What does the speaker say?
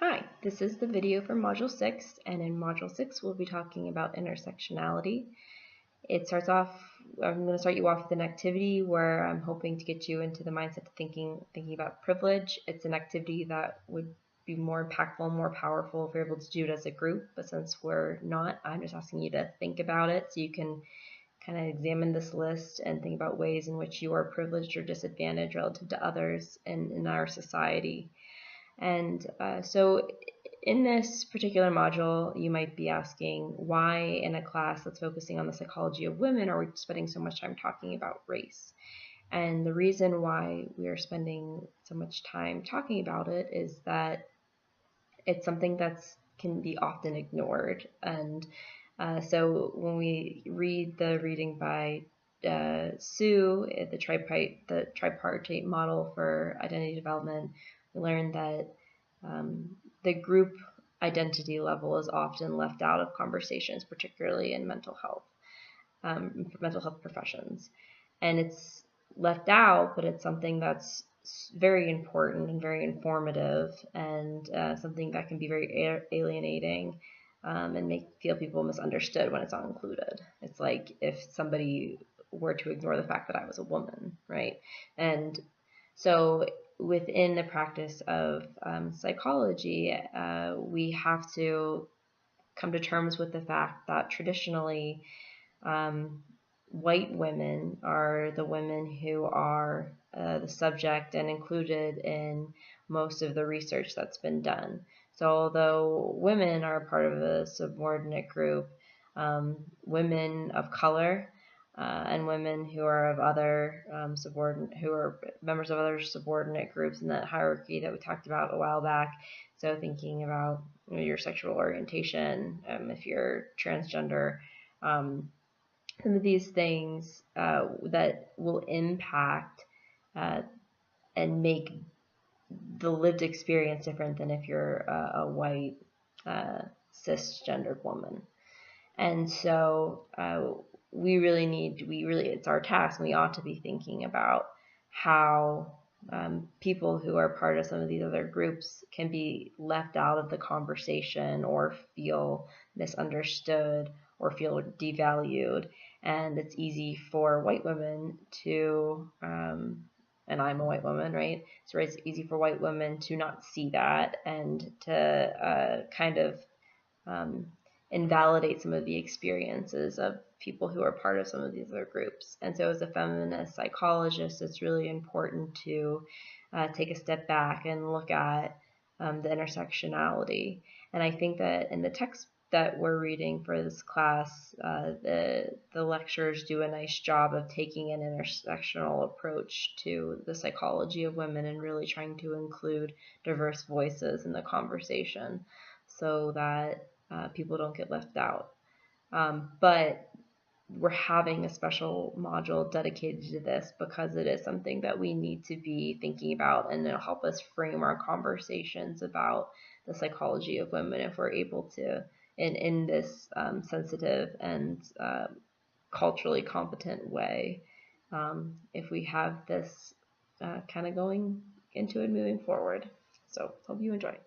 Hi, this is the video for Module 6, and in Module 6 we'll be talking about intersectionality. It starts off, I'm going to start you off with an activity where I'm hoping to get you into the mindset of thinking about privilege. It's an activity that would be more impactful and more powerful if we're able to do it as a group, but since we're not, I'm just asking you to think about it so you can kind of examine this list and think about ways in which you are privileged or disadvantaged relative to others in our society. And so in this particular module, you might be asking, why in a class that's focusing on the psychology of women are we spending so much time talking about race? And the reason why we are spending so much time talking about it is that it's something that can be often ignored. And so when we read the reading by Sue, the tripartite model for identity development, we learned that the group identity level is often left out of conversations, particularly in mental health professions. And it's left out, but it's something that's very important and very informative, and something that can be very alienating and feel people misunderstood when it's not included. It's like if somebody were to ignore the fact that I was a woman, right? And so within the practice of psychology, we have to come to terms with the fact that traditionally white women are the women who are the subject and included in most of the research that's been done. So although women are part of a subordinate group, women of color and women who are of other who are members of other subordinate groups in that hierarchy that we talked about a while back. So thinking about your sexual orientation, if you're transgender, some of these things that will impact and make the lived experience different than if you're a white cisgendered woman. And so it's our task, and we ought to be thinking about how people who are part of some of these other groups can be left out of the conversation or feel misunderstood or feel devalued. And it's easy for white women to, and I'm a white woman, right? So it's easy for white women to not see that and to kind of invalidate some of the experiences of people who are part of some of these other groups. And so as a feminist psychologist, it's really important to take a step back and look at the intersectionality. And I think that in the text that we're reading for this class, the lecturers do a nice job of taking an intersectional approach to the psychology of women and really trying to include diverse voices in the conversation so that people don't get left out. But we're having a special module dedicated to this because it is something that we need to be thinking about, and it'll help us frame our conversations about the psychology of women if we're able to, in this sensitive and culturally competent way, if we have this kind of going into it moving forward. So hope you enjoy.